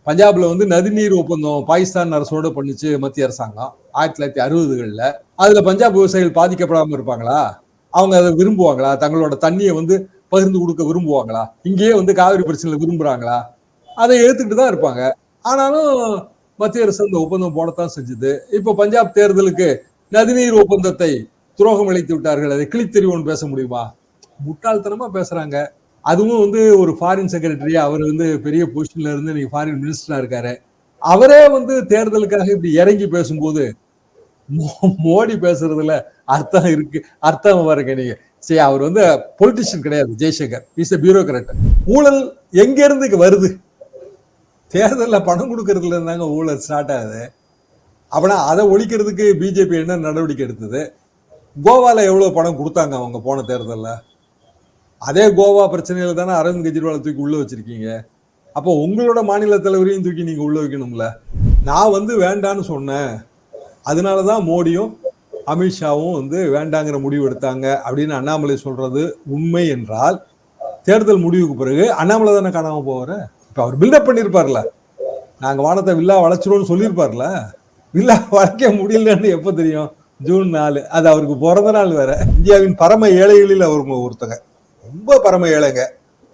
பஞ்சாப்ல வந்து நதிநீர் ஒப்பந்தம் பாகிஸ்தான் அரசோட பண்ணுச்சு மத்திய அரசாங்கம் 1960களில். அதுல பஞ்சாப் விவசாயிகள் பாதிக்கப்படாம இருப்பாங்களா? அவங்க அதை விரும்புவாங்களா? தங்களோட தண்ணியை வந்து பகிர்ந்து கொடுக்க விரும்புவாங்களா? இங்கேயே வந்து காவிரி பிரச்சனையில விரும்புறாங்களா? அதை ஏத்துக்கிட்டு தான் இருப்பாங்க. ஆனாலும் மத்திய அரசு அந்த ஒப்பந்தம் போடத்தான் செஞ்சது. இப்ப பஞ்சாப் தேர்தலுக்கு நதிநீர் ஒப்பந்தத்தை துரோகம் இழைத்து விட்டார்கள், அதை கிழித்தெறிவோன்னு பேச முடியுமா? முட்டாள்தனமா பேசுறாங்க. அதுவும் வந்து ஒரு ஃபாரின் செக்ரட்டரி, அவர் வந்து பெரிய பொசிஷன்ல இருந்து நீங்க ஃபாரின் மினிஸ்டரா இருக்காரு. அவரே வந்து தேர்தலுக்காக இப்படி இறங்கி பேசும்போது மோடி பேசுறதுல அர்த்தம் இருக்கு, அர்த்தம் பாருங்க நீங்க. சரி, அவர் வந்து பொலிட்டிஷியன் கிடையாது ஜெய்சங்கர், இஸ் எ பியூரோகிராட். ஊழல் எங்க இருந்து வருது? தேர்தல்ல பணம் கொடுக்கறதுல இருந்தாங்க ஊழல் ஸ்டார்ட் ஆகுது. அப்படின்னா அதை ஒழிக்கிறதுக்கு பிஜேபி என்ன நடவடிக்கை எடுத்தது? கோவால எவ்வளவு பணம் கொடுத்தாங்க அவங்க போன தேர்தலில்? அதே கோவா பிரச்சனையில தானே அரவிந்த் கெஜ்ரிவாலை தூக்கி உள்ள வச்சிருக்கீங்க. அப்போ உங்களோட மாநில தலைவரையும் தூக்கி நீங்க உள்ள வைக்கணும்ல. நான் வந்து வேண்டான்னு சொன்னேன், அதனாலதான் மோடியும் அமித்ஷாவும் வந்து வேண்டாங்கிற முடிவு எடுத்தாங்க அப்படின்னு அண்ணாமலை சொல்றது உண்மை என்றால், தேர்தல் முடிவுக்கு பிறகு அண்ணாமலை தானே காணாம போவாரு. இப்ப அவர் பில்டப் பண்ணிருப்பார்ல, நாங்க வானத்தை வில்லா வளைச்சிருவோம்னு சொல்லியிருப்பார்ல. வில்லா வளைக்க முடியலன்னு எப்ப தெரியும்? ஜூன் 4. அது அவருக்கு பிறந்த நாள் வேற. இந்தியாவின் பரம ஏழைகளில் அவர் ஒருத்தங்க, ரொம்ப பரம ஏழைங்க.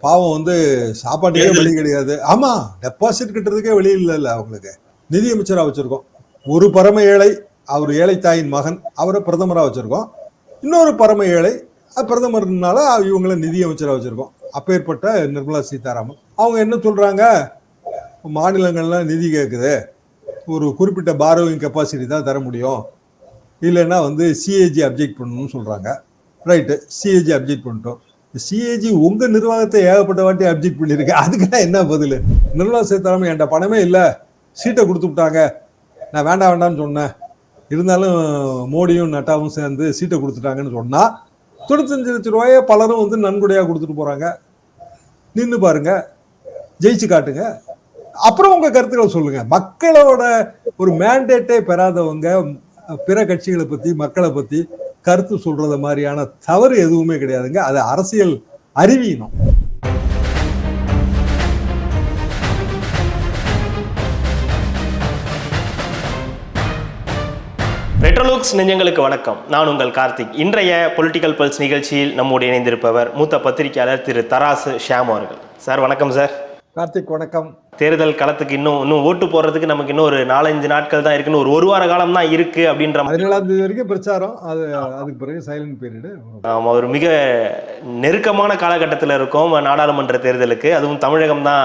பாவம் வந்து சாப்பாட்டுக்கே வழி கிடையாது. ஆமா, டெபாசிட் கட்டுறதுக்கே வழி இல்ல அவங்களுக்கு. நிதியமைச்சரா வச்சிருக்கோம் ஒரு பரம ஏழை, அவர் ஏழை தாயின் மகன், அவரை பிரதமரா வச்சிருக்கோம். இன்னொரு பரம ஏழை பிரதமர்னால இவங்களை நிதியமைச்சரா வச்சிருக்கோம். அப்பேற்பட்ட நிர்மலா சீதாராமன் அவங்க என்ன சொல்றாங்க? மாநிலங்கள்லாம் நிதி கேட்குது, ஒரு குறிப்பிட்ட பாரோவிங் கெப்பாசிட்டி தான் தர முடியும், இல்லைன்னா வந்து சிஏஜி அப்ஜெக்ட் பண்ணணும்னு சொல்றாங்க. ரைட்டு, சிஏஜி அப்ஜெக்ட் பண்ணிட்டோம். சிஏஜி உங்க நிர்வாகத்தை ஏகப்பட்ட வாட்டி அப்ஜெக்ட் பண்ணிருக்கு, அதுக்கெல்லாம் என்ன பதில்? நிர்மலா சீதாராமன் என்கிட்ட பணமே இல்லை, சீட்டை கொடுத்து விட்டாங்க, நான் வேண்டாம் வேண்டாம்னு சொன்னேன், இருந்தாலும் மோடியும் நட்டாவும் சேர்ந்து சீட்டை கொடுத்துட்டாங்கன்னு சொன்னா 95 லட்சம் ரூபாயை பலரும் வந்து நன்கொடையா கொடுத்துட்டு போறாங்க. நின்று பாருங்க, ஜெயிச்சு காட்டுங்க, அப்புறம் உங்க கருத்துக்களை சொல்லுங்க. மக்களோட ஒரு மேண்டேட்டே பெறாதவங்க பிற கட்சிகளை பத்தி மக்களை பத்தி கருத்து சொல்றத மாதிரியான தவறு எதுவுமே கிடையாதுங்க. அது அரசியல் அறிவீனம். ரெட்ரோலுக்ஸ் நெஞ்சங்களுக்கு வணக்கம். நான் உங்கள் கார்த்திக். இன்றைய பொலிட்டிக்கல் பல்ஸ் நிகழ்ச்சியில் நம்மோடு இணைந்திருப்பவர் மூத்த பத்திரிகையாளர் திரு தராசு ஷியாம் அவர்கள். சார் வணக்கம். சார் கார்த்திக் வணக்கம். தேர்தல் களத்துக்கு இன்னும் ஓட்டு போடுறதுக்கு நமக்கு இன்னும் ஒரு 4-5 நாட்கள் தான் இருக்குன்னு, ஒரு வார காலம் தான் இருக்கு அப்படின்ற 17ஆம் தேதி வரைக்கும் பிரச்சாரம். அதுக்கு பிறகு சைலண்ட் பீரியடு. ஒரு மிக நெருக்கமான காலகட்டத்தில் இருக்கும் நாடாளுமன்ற தேர்தலுக்கு. அதுவும் தமிழகம் தான்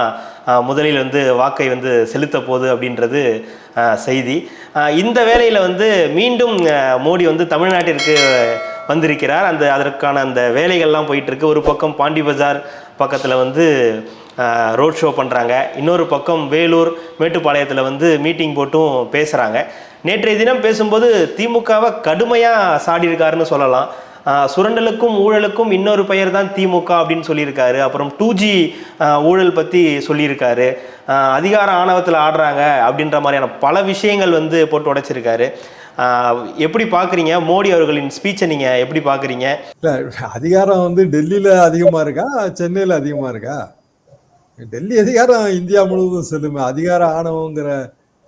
முதலில் வந்து வாக்கை வந்து செலுத்த போகுது அப்படின்றது செய்தி. இந்த வேளையில் வந்து மீண்டும் மோடி வந்து தமிழ்நாட்டிற்கு வந்திருக்கிறார். அதற்கான அந்த வேலைகள்லாம் போயிட்டு இருக்கு. ஒரு பக்கம் பாண்டி பஜார் பக்கத்தில் வந்து ரோட் ஷோ பண்ணுறாங்க, இன்னொரு பக்கம் வேலூர் மேட்டுப்பாளையத்தில் வந்து மீட்டிங் போட்டும் பேசுகிறாங்க. நேற்றைய தினம் பேசும்போது திமுகவை கடுமையாக சாடியிருக்காருன்னு சொல்லலாம். சுரண்டலுக்கும் ஊழலுக்கும் இன்னொரு பெயர் தான் திமுக அப்படின்னு சொல்லியிருக்காரு. அப்புறம் 2G ஊழல் பற்றி சொல்லியிருக்காரு. அதிகார ஆணவத்தில் ஆடுறாங்க அப்படின்ற மாதிரியான பல விஷயங்கள் வந்து போட்டு உடைச்சிருக்காரு. எப்படி பார்க்குறீங்க மோடி அவர்களின் ஸ்பீச்சை? நீங்கள் எப்படி பார்க்குறீங்க? இல்லை, அதிகாரம் வந்து டெல்லியில் அதிகமாக இருக்கா, சென்னையில் அதிகமாக இருக்கா? டெல்லி அதிகாரம் இந்தியா முழுவதும் செல்லுமே. அதிகார ஆணவங்கிற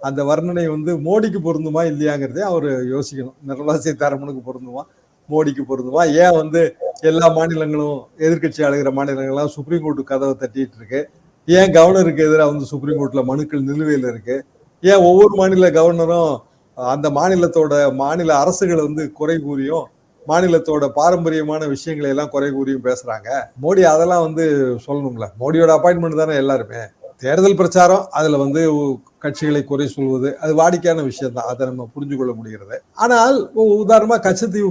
அந்த வர்ணனை வந்து மோடிக்கு பொருந்துமா இல்லையாங்கிறதே அவர் யோசிக்கணும். நிர்மலா சீதாராமனுக்கு பொருந்துமா, மோடிக்கு பொருந்துமா? ஏன் வந்து எல்லா மாநிலங்களும் எதிர்கட்சி ஆளுகிற மாநிலங்கள்லாம் சுப்ரீம் கோர்ட்டு கதவை தட்டிட்டு இருக்கு? ஏன் கவர்னருக்கு எதிராக வந்து சுப்ரீம் கோர்ட்ல மனுக்கள் நிலுவையில் இருக்கு? ஏன் ஒவ்வொரு மாநில கவர்னரும் அந்த மாநில அரசுகளை வந்து குறை கூறியும் மாநிலத்தோட பாரம்பரியமான விஷயங்களை எல்லாம் குறை கூறியும் பேசுறாங்க? மோடி அதெல்லாம் வந்து சொல்லணும்ல. மோடியோட அப்பாயின்மெண்ட் தானே எல்லாருமே. தேர்தல் பிரச்சாரம், அதுல வந்து கட்சிகளை குறை சொல்வது அது வாடிக்கையான விஷயம் தான், அதை நம்ம புரிஞ்சு கொள்ள முடிகிறது. ஆனால் உதாரணமா கச்சத்தீவு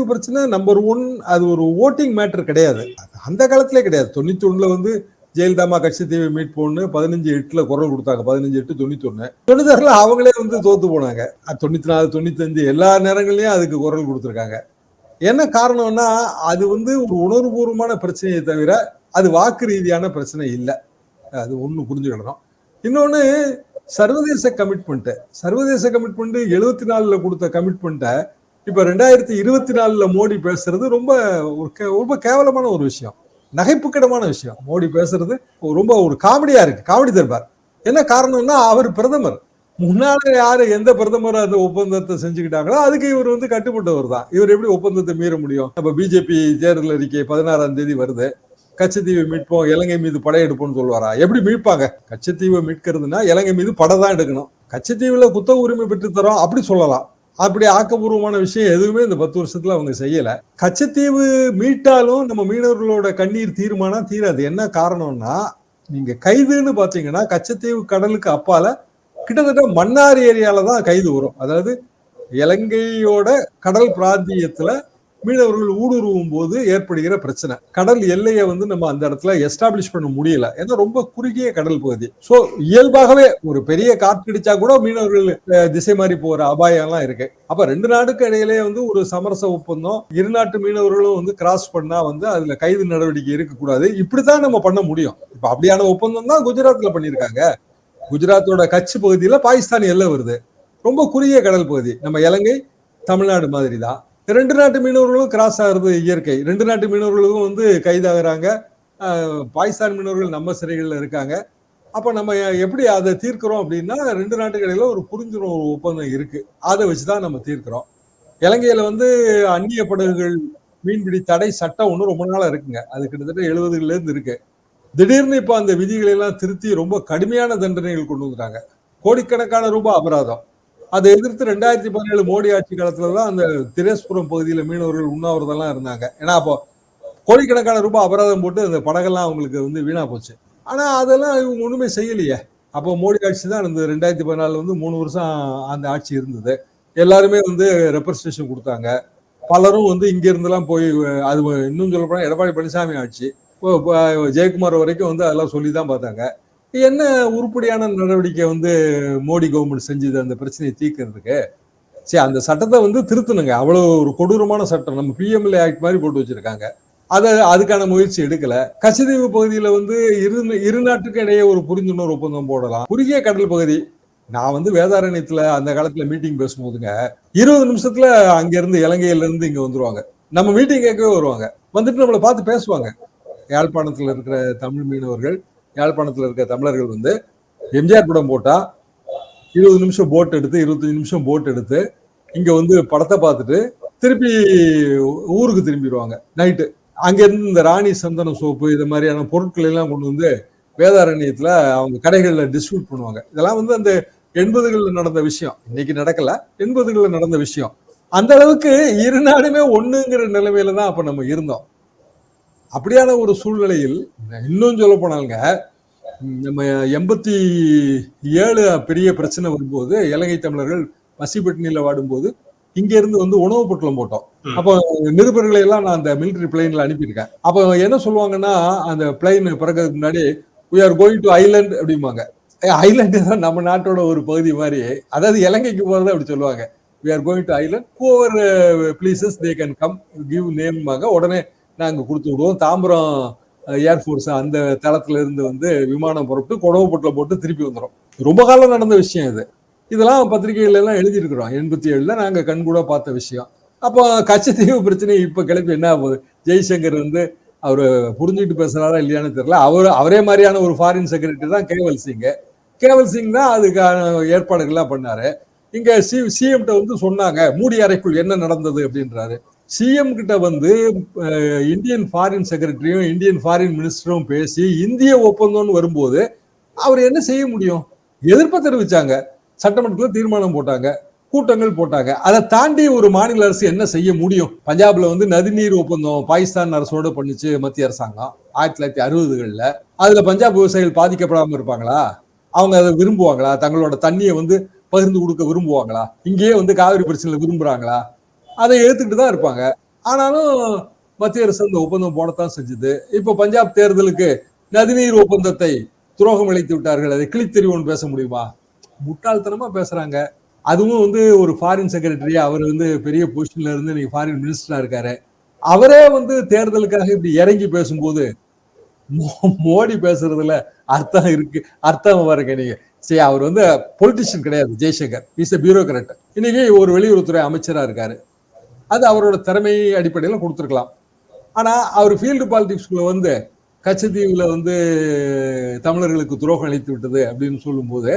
பிரச்சனை நம்பர் 1, அது ஒரு ஓட்டிங் மேட்டர் கிடையாது. அந்த காலத்திலே கிடையாது. 91ல வந்து ஜெயலலிதாமா கட்சித்தீவை மீட் போன்னு 15/8 குரல் கொடுத்தாங்க. 15/8 96ல அவங்களே வந்து தோத்து போனாங்க. 94 95 எல்லா நேரங்களையும் அதுக்கு குரல் கொடுத்துருக்காங்க. என்ன காரணம்னா, அது வந்து ஒரு உணர்வுபூர்வமான பிரச்சனையை தவிர அது வாக்கு ரீதியான பிரச்சனை இல்லை. அது ஒண்ணு புரிஞ்சுக்கிடணும். இன்னொன்னு, சர்வதேச கமிட்மெண்ட் 74ல கொடுத்த கமிட்மெண்ட்டை இப்ப 2024ல மோடி பேசுறது ரொம்ப கேவலமான ஒரு விஷயம். நகைப்புக்கிடமான விஷயம். மோடி பேசுறது ரொம்ப ஒரு காமெடியா இருக்கு, காமெடி தர்பார். என்ன காரணம்னா அவர் பிரதமர். முன்னால யாரு எந்த பிரதமர் அந்த ஒப்பந்தத்தை செஞ்சுக்கிட்டாங்களோ அதுக்கு இவர் வந்து கட்டுப்பட்டவர் தான். இவர் எப்படி ஒப்பந்தத்தை மீற முடியும்? அப்ப பிஜேபி தேர்தல் அறிக்கை 16ஆம் தேதி வருது. கச்சத்தீவை மீட்போம், இலங்கை மீது படையெடுப்போம்னு சொல்லுவாரா? எப்படி மீட்பாங்க? கச்சத்தீவை மீட்கிறதுனா இலங்கை மீது படை தான் எடுக்கணும். கச்சத்தீவுல குத்தக உரிமை பெற்று தரோம் அப்படி சொல்லலாம். அப்படி ஆக்கப்பூர்வமான விஷயம் எதுவுமே இந்த 10 வருஷத்துல அவங்க செய்யல. கச்சத்தீவு மீட்டாலும் நம்ம மீனவர்களோட கண்ணீர் தீருமானா தீராது. என்ன காரணம்னா, நீங்க கைதுன்னு பாத்தீங்கன்னா கச்சத்தீவு கடலுக்கு அப்பால கிட்டத்தட்ட மன்னார் ஏரியால தான் கைது வரும். அதாவது இலங்கையோட கடல் பிராந்தியத்துல மீனவர்கள் ஊடுருவும் போது ஏற்படுகிற பிரச்சனை. கடல் எல்லையை வந்து நம்ம அந்த இடத்துல எஸ்டாப்ளிஷ் பண்ண முடியல. ஏன்னா ரொம்ப குறுகிய கடல் பகுதி. சோ இயல்பாகவே ஒரு பெரிய காற்றடிச்சா கூட மீனவர்கள் திசை மாறி போற அபாயம் எல்லாம் இருக்கு. அப்ப 2 நாடுக்கு இடையிலேயே வந்து ஒரு சமரச ஒப்பந்தம், இரு நாட்டு மீனவர்களும் வந்து கிராஸ் பண்ணா வந்து அதுல கைது நடவடிக்கை இருக்கக்கூடாது. இப்படித்தான் நம்ம பண்ண முடியும். இப்ப அப்படியான ஒப்பந்தம் தான் குஜராத்ல பண்ணிருக்காங்க. குஜராத்தோட கட்ச் பகுதியில பாகிஸ்தான் எல்லை வருது. ரொம்ப குறுகிய கடல் பகுதி. நம்ம இலங்கை தமிழ்நாடு மாதிரி தான். 2 நாட்டு மீனவர்களும் கிராஸ் ஆகுறது இயற்கை. 2 நாட்டு மீனவர்களுக்கும் வந்து கைதாகிறாங்க. பாகிஸ்தான் மீனவர்கள் நம்ம சிறைகள்ல இருக்காங்க. அப்ப நம்ம எப்படி அதை தீர்க்கிறோம் அப்படின்னா 2 நாட்டுகளில ஒரு புரிந்துணர்வு ஒப்பந்தம் இருக்கு. அதை வச்சுதான் நம்ம தீர்க்கிறோம். இலங்கையில வந்து அந்நிய படகுகள் மீன்பிடி தடை சட்டம் ஒண்ணு ரொம்ப நாளா இருக்குங்க. அது கிட்டத்தட்ட 70ல இருந்து இருக்கு. திடீர்னு இப்ப அந்த விதிகளை எல்லாம் திருத்தி ரொம்ப கடுமையான தண்டனைகள் கொண்டு வந்துட்டாங்க. கோடிக்கணக்கான ரூபாய் அபராதம். அதை எதிர்த்து 2017 மோடி ஆட்சி காலத்துலதான் அந்த திரேஸ்புரம் பகுதியில மீனவர்கள் உண்ணாவிரதெல்லாம் இருந்தாங்க. ஏன்னா அப்போ கோடிக்கணக்கான ரூபாய் அபராதம் போட்டு அந்த படகெல்லாம் அவங்களுக்கு வந்து வீணா போச்சு. ஆனா அதெல்லாம் இவங்க ஒண்ணுமே செய்யலையே. அப்போ மோடி ஆட்சி தான் இருந்தது. 2014 வந்து 3 வருஷம் அந்த ஆட்சி இருந்தது. எல்லாருமே வந்து ரெப்ரசன்டேஷன் கொடுத்தாங்க. பலரும் வந்து இங்க இருந்தெல்லாம் போய் அது இன்னும் சொல்ல போனா எடப்பாடி பழனிசாமி ஆட்சி ஜெயக்குமார் வரைக்கும் வந்து அதெல்லாம் சொல்லிதான் பார்த்தாங்க. என்ன உருப்படியான நடவடிக்கை வந்து மோடி கவர்மெண்ட் செஞ்சது அந்த பிரச்சனையை தீர்க்கிறதுக்கு? சரி, அந்த சட்டத்தை வந்து திருத்தணுங்க. அவ்வளவு ஒரு கொடூரமான சட்டம் நம்ம பிஎம்எல்ஏ ஆக்ட் மாதிரி போட்டு வச்சிருக்காங்க. அதுக்கான முயற்சி எடுக்கல. கச்சத்தீவு பகுதியில வந்து இரு நாட்டுக்கு இடையே ஒரு புரிந்துணர்வு ஒப்பந்தம் போடலாம். குறுகிய கடல் பகுதி. நான் வந்து வேதாரண்யத்துல அந்த காலத்துல மீட்டிங் பேசும்போதுங்க 20 நிமிஷத்துல அங்க இருந்து இலங்கையில இருந்து இங்க வந்துருவாங்க. நம்ம மீட்டிங் கேட்கவே வருவாங்க. வந்துட்டு நம்மளை பார்த்து பேசுவாங்க. யாழ்ப்பாணத்துல இருக்கிற தமிழ் மீனவர்கள், யாழ்ப்பாணத்துல இருக்க தமிழர்கள் வந்து எம்ஜிஆர் படம் போட்டா 20 நிமிஷம் போட் எடுத்து 25 நிமிஷம் போட் எடுத்து இங்க வந்து படத்தை பார்த்துட்டு திருப்பி ஊருக்கு திரும்பிடுவாங்க நைட்டு. அங்க இருந்து இந்த ராணி சந்தன சோப்பு இது மாதிரியான பொருட்கள் எல்லாம் கொண்டு வந்து வேதாரண்யத்துல அவங்க கடைகள்ல டிஸ்ட்ரிபியூட் பண்ணுவாங்க. இதெல்லாம் வந்து அந்த 80களில் நடந்த விஷயம். இன்னைக்கு நடக்கல, 80களில் நடந்த விஷயம். அந்த அளவுக்கு இரு நாடுமே ஒண்ணுங்கிற நிலைமையில தான் அப்ப நம்ம இருந்தோம். அப்படியான ஒரு சூழ்நிலையில் இன்னும் சொல்ல போனாங்க, நம்ம 87 பெரிய பிரச்சனை வரும்போது இலங்கை தமிழர்கள் பசிப்பட்டினியில வாடும்போது இங்க இருந்து வந்து உணவு பொட்டலம் போட்டோம். அப்போ நிருபர்களை எல்லாம் நான் அந்த மிலிட்டரி பிளைன்ல அனுப்பியிருக்கேன். அப்போ என்ன சொல்லுவாங்கன்னா, அந்த பிளைன் பிறக்கிறதுக்கு முன்னாடி we are going to island அப்படிம்பாங்க. ஐலண்ட் தான் நம்ம நாட்டோட ஒரு பகுதி மாதிரி. அதாவது இலங்கைக்கு போறதை அப்படி சொல்லுவாங்க. we are going to island, whoever pleases they can come, give name. உடனே நாங்க கொடுத்து விடுவோம். தாம்பரம் ஏர்ஃபோர்ஸ் அந்த தளத்துல இருந்து வந்து விமானம் புறப்பட்டு உணவு பொட்டலம் போட்டு திருப்பி வந்துடும். ரொம்ப காலம் நடந்த விஷயம் இது. இதெல்லாம் பத்திரிகைகள் எல்லாம் எழுதியிருக்கிறோம். 87ல நாங்க கண்கூட பார்த்த விஷயம். அப்போ கச்சத்தீவு பிரச்சனை இப்ப கிளப்பி என்ன ஆகுது? ஜெய்சங்கர் வந்து அவரு புரிஞ்சுக்கிட்டு பேசுறாரா இல்லையான்னு தெரியல. அவரே மாதிரியான ஒரு ஃபாரின் செக்ரட்டரி தான் கேவல் சிங். கேவல் சிங் தான் அதுக்கான ஏற்பாடுகள்லாம் பண்ணாரு. இங்க சிஎம்கிட்ட வந்து சொன்னாங்க மூடி அறைக்குள் என்ன நடந்தது அப்படின்றாரு. சிஎம் கிட்ட வந்து இந்தியன் ஃபாரின் செக்ரட்டரியும் இந்தியன் ஃபாரின் மினிஸ்டரும் பேசி இந்திய ஒப்பந்தம்னு வரும்போது அவர் என்ன செய்ய முடியும்? எதிர்ப்பை தெரிவிச்சாங்க. சட்டமன்றத்தில் தீர்மானம் போட்டாங்க, கூட்டங்கள் போட்டாங்க. அதை தாண்டி ஒரு மாநில அரசு என்ன செய்ய முடியும்? பஞ்சாப்ல வந்து நதிநீர் ஒப்பந்தம் பாகிஸ்தான் அரசோட பண்ணிச்சு மத்திய அரசாங்கம் 1960களில். அதுல பஞ்சாப் விவசாயிகள் பாதிக்கப்படாம இருப்பாங்களா? அவங்க அதை விரும்புவாங்களா? தங்களோட தண்ணியை வந்து பகிர்ந்து கொடுக்க விரும்புவாங்களா? இங்கேயே வந்து காவிரி பிரச்சனையில விரும்புறாங்களா? அதை ஏத்துக்கிட்டு தான் இருப்பாங்க. ஆனாலும் மத்திய அரசு அந்த ஒப்பந்தம் போடத்தான் செஞ்சது. இப்போ பஞ்சாப் தேர்தலுக்கு நதிநீர் ஒப்பந்தத்தை துரோகம் இழைத்து விட்டார்கள், அதை கிழித்தெறிவோன்னு பேச முடியுமா? முட்டாள்தனமா பேசுறாங்க. அதுவும் வந்து ஒரு ஃபாரின் செக்ரட்டரி, அவர் வந்து பெரிய பொசிஷன்ல இருந்து நீங்க ஃபாரின் மினிஸ்டரா இருக்காரு. அவரே வந்து தேர்தலுக்காக இப்படி இறங்கி பேசும்போது மோடி பேசுறதுல அர்த்தம் இருக்கு, அர்த்தம் பாருங்க நீங்க. சரி, அவர் வந்து பொலிட்டிஷியன் கிடையாது. Jaishankar is a bureaucrat. இன்னைக்கு ஒரு வெளியுறவுத்துறை அமைச்சரா இருக்காரு. அது அவரோட திறமை அடிப்படையில் கொடுத்துருக்கலாம். ஆனா அவர் ஃபீல்டு பாலிடிக்ஸ்குள்ள வந்து கச்சத்தீவுல வந்து தமிழர்களுக்கு துரோகம் அளித்து விட்டது அப்படின்னு சொல்லும்போது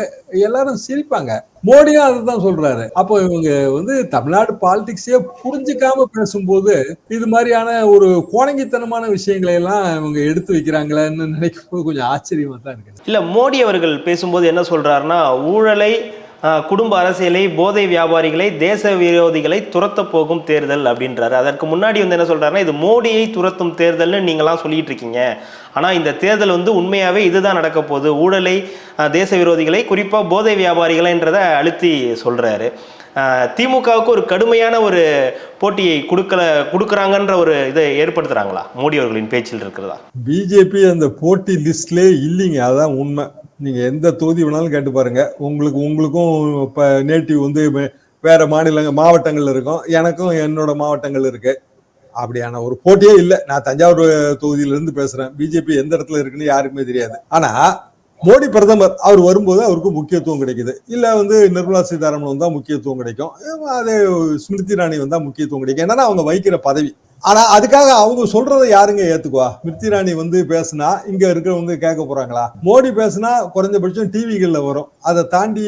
எல்லாரும் சிரிப்பாங்க. மோடியும் அதைதான் சொல்றாரு. அப்போ இவங்க வந்து தமிழ்நாடு பாலிடிக்ஸே புரிஞ்சுக்காம பேசும்போது இது மாதிரியான ஒரு கோணங்கித்தனமான விஷயங்களை எல்லாம் இவங்க எடுத்து வைக்கிறாங்களேன்னு நினைக்கும் போது கொஞ்சம் ஆச்சரியமா தான் இருக்கு. இல்ல மோடி அவர்கள் பேசும்போது என்ன சொல்றாருன்னா, ஊழலை, குடும்ப அரசியலை, போதை வியாபாரிகளை, தேச விரோதிகளை துரத்த போகும் தேர்தல் அப்படின்றாரு. அதற்கு முன்னாடி வந்து என்ன சொல்றாருன்னா, இது மோடியை துரத்தும் தேர்தல்னு நீங்களாம் சொல்லிட்டு இருக்கீங்க. ஆனா இந்த தேர்தல் வந்து உண்மையாவே இதுதான் நடக்க போகுது. ஊழலை, தேச விரோதிகளை, குறிப்பா போதை வியாபாரிகளைன்றத அழுத்தி சொல்றாரு. திமுகவுக்கு ஒரு கடுமையான ஒரு போட்டியை கொடுக்குறாங்கன்ற ஒரு இதை ஏற்படுத்துறாங்களா மோடி அவர்களின் பேச்சில் இருக்கிறதா? பிஜேபி அந்த போட்டி லிஸ்ட்லயே இல்லைங்க, அதான் உண்மை. நீங்க எந்த தொகுதி வேணாலும் கேட்டு பாருங்க. உங்களுக்கும் இப்ப நேட்டிவ் வந்து வேற மாவட்டங்கள்ல இருக்கும், எனக்கும் என்னோட மாவட்டங்கள் இருக்கு. அப்படியான ஒரு போட்டியே இல்லை. நான் தஞ்சாவூர் தொகுதியில இருந்து பேசுறேன். பிஜேபி எந்த இடத்துல இருக்குன்னு யாருக்குமே தெரியாது. ஆனா மோடி பிரதமர் அவர் வரும்போது அவருக்கு முக்கியத்துவம் கிடைக்குது. இல்ல வந்து நிர்மலா சீதாராமன் வந்தா முக்கியத்துவம் கிடைக்கும், அதே ஸ்மிருதி இராணி வந்தா முக்கியத்துவம் கிடைக்கும். என்னன்னா அவங்க வகிக்கிற பதவி. ஆனா அதுக்காக அவங்க சொல்றதை யாருங்க ஏத்துக்குவா? ஸ்மிருதி இராணி வந்து பேசினா இங்க இருக்கிறவங்க கேட்க போறாங்களா? மோடி பேசினா குறைஞ்சபட்சம் டிவிகள்ல வரும். அதை தாண்டி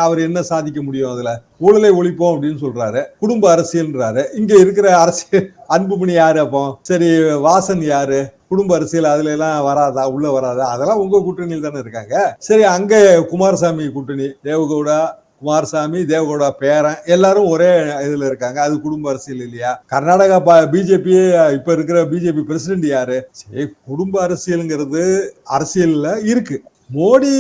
அவர் என்ன சாதிக்க முடியும்? அதுல ஊழலை ஒழிப்போம் அப்படின்னு சொல்றாரு, குடும்ப அரசியல்ன்றாரு. இங்க இருக்கிற அரசியல் அன்புமணி யாரு? அப்போ சரி, வாசன் யாரு? குடும்ப அரசியல் அதுல எல்லாம் வராதா? உள்ள வராதா? அதெல்லாம் உங்க கூட்டணியில் தானே இருக்காங்க. சரி, அங்க குமாரசாமி கூட்டணி, தேவகவுடா, குமாரசாமி, தேவகவுடா பேரன் எல்லாரும் ஒரே இதுல இருக்காங்க. அது குடும்ப அரசியல் இல்லையா? கர்நாடகா பிஜேபி, இப்ப இருக்கிற பிஜேபி பிரசிடென்ட் யாரு? சரி, குடும்ப அரசியல்ங்கிறது அரசியல்ல இருக்கு. மோடி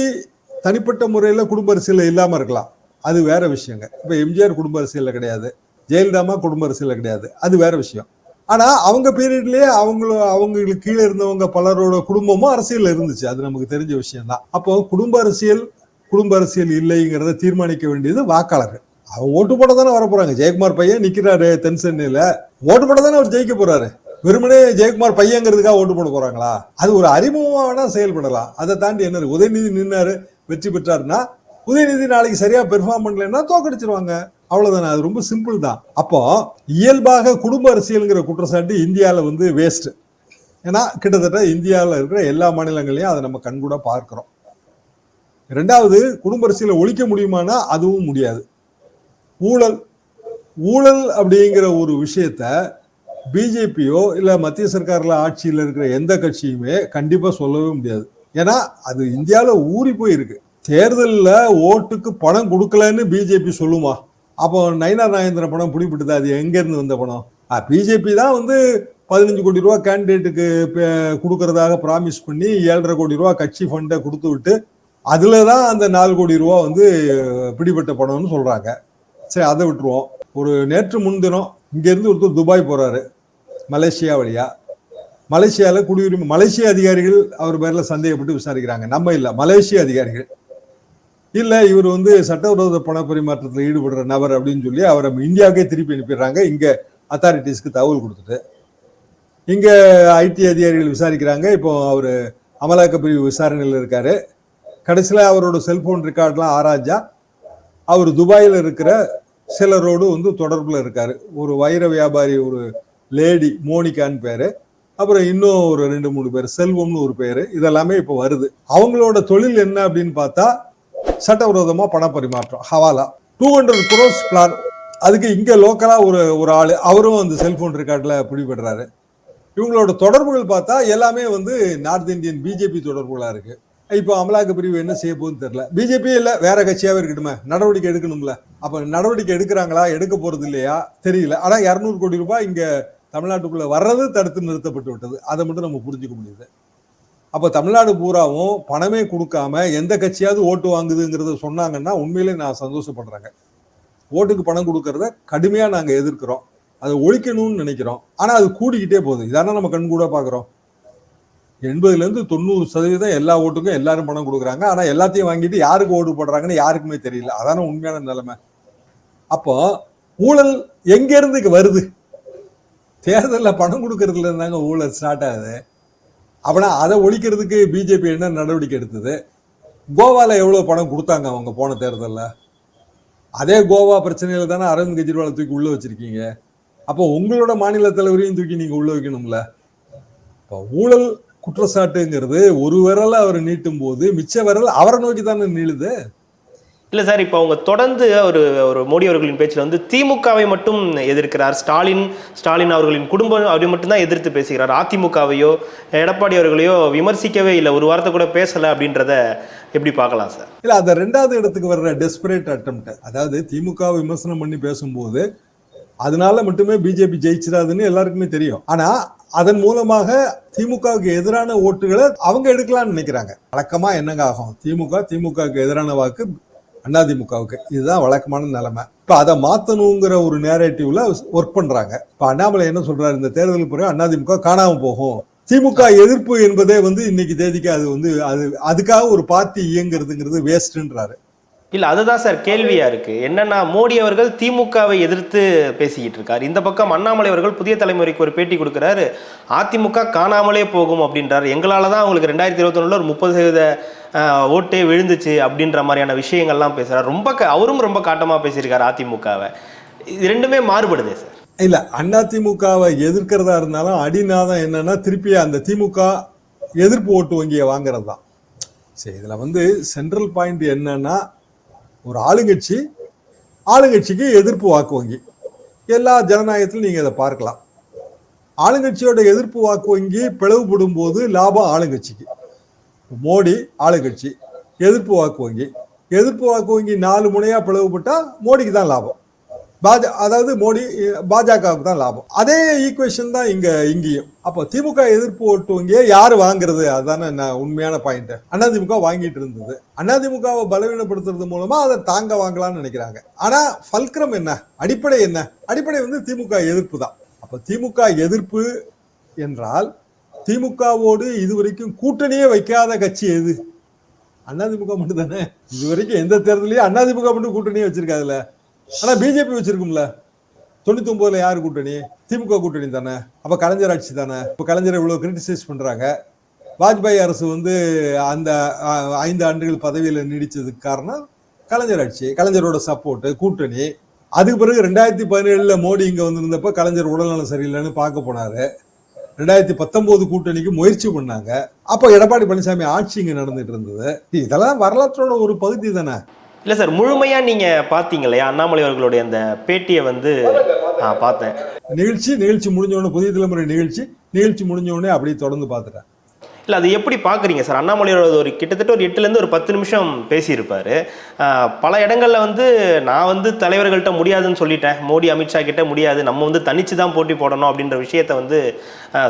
தனிப்பட்ட முறையில குடும்ப அரசியல் இல்லாம இருக்கலாம், அது வேற விஷயங்க. இப்ப எம்ஜிஆர் குடும்ப அரசியல்ல கிடையாது, ஜெயலலிதா குடும்ப அரசியல்ல கிடையாது, அது வேற விஷயம். ஆனா அவங்க பீரியட்லயே அவங்களுக்கு கீழே இருந்தவங்க பலரோட குடும்பமும் அரசியல் இருந்துச்சு, அது நமக்கு தெரிஞ்ச விஷயம் தான். அப்போ குடும்ப அரசியல் இல்லைங்கிறத தீர்மானிக்க வேண்டியது வாக்காளர்கள். அவங்க ஓட்டு போட தானே வர போறாங்க. ஜெயக்குமார் பையன் நிக்கிறாரு தென் சென்னையில, ஓட்டு போட தானே அவர் ஜெயிக்க போறாரு. வெறுமனே ஜெயக்குமார் பையங்கிறதுக்காக ஓட்டு போட போறாங்களா? அது ஒரு அறிமுகமா வேணா செயல்படலாம். அதை தாண்டி என்ன? உதயநிதி நின்னாரு, வெற்றி பெற்றாருன்னா உதயநிதி நாளைக்கு சரியா பெர்ஃபார்ம் பண்ணலன்னா தோக்கடிச்சிருவாங்க, அவ்வளவுதானே. அது ரொம்ப சிம்பிள் தான். அப்போ இயல்பாக குடும்ப அரசியல்ங்கிற குற்றச்சாட்டு இந்தியாவில் வந்து வேஸ்ட். ஏன்னா கிட்டத்தட்ட இந்தியாவில் இருக்கிற எல்லா மாநிலங்களையும் அதை நம்ம கண்கூட பார்க்கிறோம். ரெண்டாவது, குடும்ப அரசியலை ஒழிக்க முடியுமானா அதுவும் முடியாது. ஊழல் அப்படிங்கிற ஒரு விஷயத்த பிஜேபியோ இல்ல மத்திய சர்க்கார்ல ஆட்சியில் இருக்கிற எந்த கட்சியுமே கண்டிப்பா சொல்லவே முடியாது. ஏன்னா அது இந்தியாவில் ஊறி போயிருக்கு. தேர்தலில் ஓட்டுக்கு பணம் கொடுக்கலன்னு பிஜேபி சொல்லுமா? அப்போ நயினார் நாகேந்திரன் பணம் பிடிபட்டது, அது எங்க இருந்து வந்த பணம்? பிஜேபி தான் வந்து 15 கோடி ரூபாய் கேண்டிடேட்டுக்கு கொடுக்கறதாக ப்ராமிஸ் பண்ணி 7.5 கோடி ரூபாய் கட்சி ஃபண்டை கொடுத்து விட்டு அதுலதான் அந்த 4 கோடி ரூபாய் வந்து பிடிபட்ட பணம்னு சொல்றாங்க. சரி, அதை விட்டுருவோம். ஒரு நேற்று முன்தினம் இங்க இருந்து ஒருத்தர் துபாய் போறாரு மலேசியா வழியா. மலேசியால குடியுரிமை, மலேசிய அதிகாரிகள் அவர் பேர்ல சந்தேகப்பட்டு விசாரிக்கிறாங்க, நம்ம இல்ல, மலேசிய அதிகாரிகள். இல்ல இவர் வந்து சட்டவிரோத பண பரிமாற்றத்தில் ஈடுபடுற நபர் அப்படின்னு சொல்லி அவரை இந்தியாவுக்கே திருப்பி அனுப்பிடுறாங்க, இங்க அத்தாரிட்டிஸ்க்கு தகவல் கொடுத்துட்டு. இங்க ஐடி அதிகாரிகள் விசாரிக்கிறாங்க. இப்போ அவரு அமலாக்க பிரிவு விசாரணையில் இருக்காரு. கடைசியில் அவரோட செல்போன் ரெக்கார்ட்லாம் ஆராய்ஞ்சா அவர் துபாயில் இருக்கிற சிலரோடு வந்து தொடர்புல இருக்காரு. ஒரு வைர வியாபாரி, ஒரு லேடி மோனிகான்னு பேரு, அப்புறம் இன்னும் ஒரு 2-3 பேர், செல்வம்னு ஒரு பேரு. இதெல்லாமே இப்போ வருது. அவங்களோட தொழில் என்ன அப்படின்னு பார்த்தா சட்டவிரோதமா பண பரிமாற்றம், ஹவாலா. 200 crores பிளான். அதுக்கு இங்க லோக்கலா ஒரு ஆளு, அவரும் அந்த செல்போன் ரெக்கார்ட்ல பிடிபடுறாரு. இவங்களோட தொடர்புகள் பார்த்தா எல்லாமே வந்து நார்த் இந்தியன் பிஜேபி தொடர்புகளா இருக்கு. இப்போ அமலாக்க பிரிவு என்ன செய்ய போகுதுன்னு தெரியல. பிஜேபி இல்ல வேற கட்சியாவே இருக்கட்டுமே, நடவடிக்கை எடுக்கணும்ல. அப்ப நடவடிக்கை எடுக்கிறாங்களா, எடுக்க போறது இல்லையா தெரியல. ஆனா 200 கோடி ரூபாய் இங்க தமிழ்நாட்டுக்குள்ள வர்றது தடுத்து நிறுத்தப்பட்டு விட்டது, அதை மட்டும் நம்ம புரிஞ்சுக்க முடியுது. அப்ப தமிழ்நாடு பூராவும் பணமே கொடுக்காம எந்த கட்சியாவது ஓட்டு வாங்குதுங்கிறத சொன்னாங்கன்னா உண்மையிலே நான் சந்தோஷப்படுறேங்க. ஓட்டுக்கு பணம் கொடுக்கறத கடுமையா நாங்க எதிர்க்கிறோம், அதை ஒழிக்கணும்னு நினைக்கிறோம். ஆனா அது கூடிக்கிட்டே போகுது. இதான நம்ம கண் கூட பாக்குறோம். 80-90% எல்லா ஓட்டுக்கும் எல்லாரும் பணம் கொடுக்குறாங்க. ஆனா எல்லாத்தையும் வாங்கிட்டு யாருக்கு ஓட்டு போடுறாங்கன்னு யாருக்குமே தெரியல. அதான உண்மையான நிலைமை. அப்போ ஊழல் எங்க இருந்து வருது? தேர்தலில் பணம் கொடுக்கறதுல இருந்தாங்க ஊழல் ஸ்டார்ட் ஆகுது. அப்படின்னா அதை ஒழிக்கிறதுக்கு பிஜேபி என்ன நடவடிக்கை எடுத்தது? கோவால எவ்வளவு பணம் கொடுத்தாங்க அவங்க போன தேர்தலில்? அதே கோவா பிரச்சனையில தானே அரவிந்த் கெஜ்ரிவாலை தூக்கி உள்ள வச்சிருக்கீங்க. அப்போ உங்களோட மாநில தலைவரையும் தூக்கி நீங்க உள்ள வைக்கணும்ல. ஊழல் குற்றச்சாட்டுங்கிறது ஒரு விரல அவர் நீட்டும் போது மிச்ச விரல் அவரை நோக்கி தானே நீளுது. இல்லை சார், இப்போ அவங்க தொடர்ந்து ஒரு மோடி அவர்களின் பேச்சில் வந்து திமுகவை மட்டும் எதிர்க்கிறார். ஸ்டாலின் அவர்களின் குடும்பம் அவரை மட்டும்தான் எதிர்த்து பேசுகிறார். அதிமுகவையோ எடப்பாடி அவர்களையோ விமர்சிக்கவே இல்லை, ஒரு வாரத்தை கூட பேசலை அப்படின்றத எப்படி பார்க்கலாம் சார்? இல்லை, அந்த 2வது இடத்துக்கு வர்ற டெஸ்பரேட் அட்டெம்ப்ட், அதாவது திமுக விமர்சனம் பண்ணி பேசும்போது அதனால மட்டுமே பிஜேபி ஜெயிச்சிடாதுன்னு எல்லாருக்குமே தெரியும். ஆனா அதன் மூலமாக திமுகவுக்கு எதிரான ஓட்டுகளை அவங்க எடுக்கலாம்னு நினைக்கிறாங்க. வழக்கமா என்னங்க ஆகும், திமுகவுக்கு எதிரான வாக்கு அதிமுகவுக்கு, இதுதான் வழக்கமான நிலைமை. இப்ப அதை மாத்தணுங்கிற ஒரு நேரேட்டிவ்ல ஒர்க் பண்றாங்க. இப்ப அண்ணாமலை என்ன சொல்றாரு, இந்த தேர்தலுக்கு பிறகு அதிமுக காணாம போகும், திமுக எதிர்ப்பு என்பதே இன்னைக்கு தேதிக்கு அது அதுக்காக ஒரு பார்ட்டி இயங்குறதுங்கிறது வேஸ்ட்ன்றாரு. இல்லை, அதுதான் சார் கேள்வியா இருக்கு. என்னன்னா, மோடி அவர்கள் திமுகவை எதிர்த்து பேசிக்கிட்டு இருக்காரு. இந்த பக்கம் அண்ணாமலை அவர்கள் புதிய தலைமுறைக்கு ஒரு பேட்டி கொடுக்கிறாரு, அதிமுக காணாமலே போகும் அப்படின்றாரு. எங்களால தான் அவங்களுக்கு 2021 ஒரு 30% ஓட்டே விழுந்துச்சு அப்படின்ற மாதிரியான விஷயங்கள்லாம் பேசுறாரு. அவரும் ரொம்ப காட்டமா பேசியிருக்காரு அதிமுகவை. இது ரெண்டுமே மாறுபடுதே சார். இல்ல, அதிமுகவை எதிர்க்கிறதா இருந்தாலும் அடிநாதம் என்னன்னா திருப்பி அந்த திமுக எதிர்ப்பு ஓட்டு வங்கியை வாங்குறது தான். சரி, இதுல சென்ட்ரல் பாயிண்ட் என்னன்னா, ஒரு ஆளுங்கட்சிக்கு எதிர்ப்பு வாக்கு வங்கி. எல்லா ஜனநாயகத்திலும் நீங்க அதை பார்க்கலாம். ஆளுங்கட்சியோட எதிர்ப்பு வாக்கு வங்கி பிளவுபடும் போது லாபம் ஆளுங்கட்சிக்கு. மோடி ஆளுங்கட்சி, எதிர்ப்பு வாக்கு வங்கி 4 முனையா பிளவுபட்டா மோடிக்கு தான் லாபம். அதாவது மோடி பாஜகவுக்கு தான் லாபம். அதே ஈக்குவேஷன் தான் இங்கேயும். அப்போ திமுக எதிர்ப்பு ஓட்டு வங்கியை யாரு வாங்குறது, அதுதானே உண்மையான பாயிண்ட். அதிமுக வாங்கிட்டு இருந்தது. அதிமுகவை பலவீனப்படுத்துறது மூலமா அதை தாங்க வாங்கலாம்னு நினைக்கிறாங்க. ஆனா ஃபல்க்ரம் என்ன, அடிப்படை என்ன? அடிப்படை திமுக எதிர்ப்பு தான். அப்ப திமுக எதிர்ப்பு என்றால் திமுகவோடு இதுவரைக்கும் கூட்டணியே வைக்காத கட்சி எது? அதிமுக மட்டும் தானே. இதுவரைக்கும் எந்த தேர்தலையும் அதிமுக மட்டும் கூட்டணியே வச்சிருக்காதுல்ல. ஆனா பிஜேபி வச்சிருக்கும்ல. 99 யாரு கூட்டணி? திமுக கூட்டணி தானே. அப்ப கலைஞர் ஆட்சி தானே. இப்ப கலைஞரை இவ்வளவு கிரிட்டிசைஸ் பண்றாங்க. வாஜ்பாய் அரசு அந்த 5 ஆண்டுகள் பதவியில நீடிச்சதுக்கு காரணம் கலைஞர் ஆட்சி, கலைஞரோட சப்போர்ட், கூட்டணி. அதுக்கு பிறகு 2017 மோடி இங்க வந்திருந்தப்ப கலைஞர் உடல்நலம் சரியில்லைன்னு பார்க்க போனாரு. 2019 கூட்டணிக்கு முயற்சி பண்ணாங்க. அப்ப எடப்பாடி பழனிசாமி ஆட்சி இங்க நடந்துட்டு இருந்தது. இதெல்லாம் வரலாற்றோட ஒரு பகுதி தானே. இல்லை சார், முழுமையா நீங்க பார்த்தீங்க இல்லையா அண்ணாமலை அவர்களுடைய அந்த பேட்டியை பார்த்தேன். நிகழ்ச்சி முடிஞ்ச உடனே, புதிய தலைமுறை நிகழ்ச்சி முடிஞ்ச உடனே அப்படியே தொடர்ந்து பார்த்துட்டேன். இல்லை, அது எப்படி பார்க்குறீங்க சார்? அண்ணாமலையோட கிட்டத்தட்ட ஒரு 8லேருந்து ஒரு 10 நிமிஷம் பேசியிருப்பார். பல இடங்களில் நான் தலைவர்கள்ட்ட முடியாதுன்னு சொல்லிட்டேன், மோடி அமித்ஷா கிட்ட முடியாது, நம்ம தனிச்சு தான் போட்டி போடணும் அப்படின்ற விஷயத்த